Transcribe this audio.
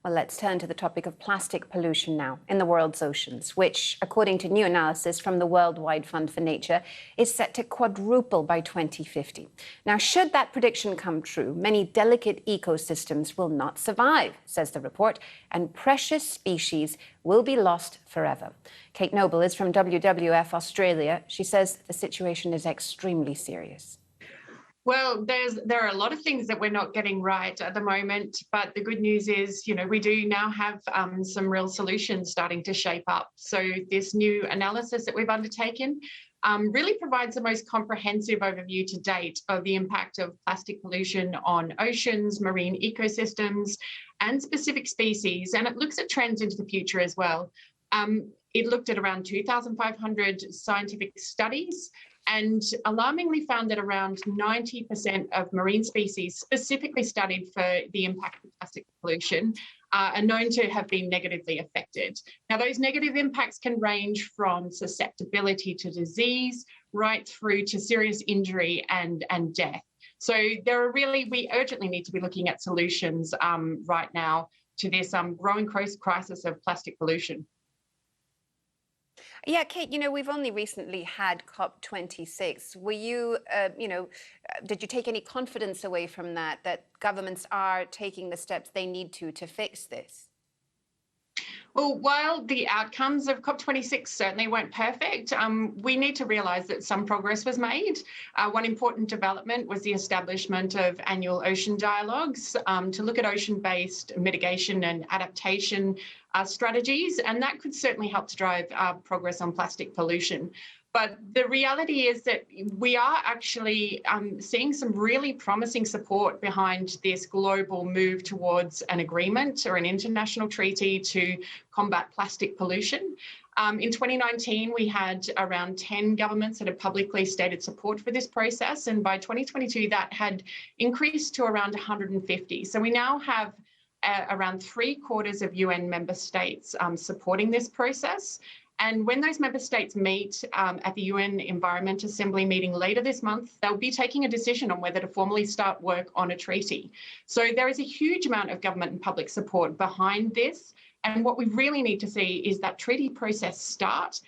Well, let's turn to the topic of plastic pollution now in the world's oceans, which, according to new analysis from the Worldwide Fund for Nature, is set to quadruple by 2050. Now, should that prediction come true, many delicate ecosystems will not survive, says the report, and precious species will be lost forever. Kate Noble is from WWF Australia. She says the situation is extremely serious. Well, there are a lot of things that we're not getting right at the moment, but the good news is, we do now have some real solutions starting to shape up. So this new analysis that we've undertaken really provides the most comprehensive overview to date of the impact of plastic pollution on oceans, marine ecosystems, and specific species, and it looks at trends into the future as well. It looked at around 2,500 scientific studies, and alarmingly found that around 90% of marine species specifically studied for the impact of plastic pollution are known to have been negatively affected. Now, those negative impacts can range from susceptibility to disease right through to serious injury and death. So we urgently need to be looking at solutions right now to this growing crisis of plastic pollution. Yeah, Kate, we've only recently had COP26. Were you, did you take any confidence away from that governments are taking the steps they need to fix this? Well, while the outcomes of COP26 certainly weren't perfect, we need to realise that some progress was made. One important development was the establishment of annual ocean dialogues to look at ocean-based mitigation and adaptation strategies, and that could certainly help to drive progress on plastic pollution. But the reality is that we are actually seeing some really promising support behind this global move towards an agreement or an international treaty to combat plastic pollution. In 2019, we had around 10 governments that had publicly stated support for this process, and by 2022, that had increased to around 150. So we now have around 3/4 of UN member states supporting this process. And when those member states meet at the UN Environment Assembly meeting later this month, they'll be taking a decision on whether to formally start work on a treaty. So there is a huge amount of government and public support behind this. And what we really need to see is that treaty process start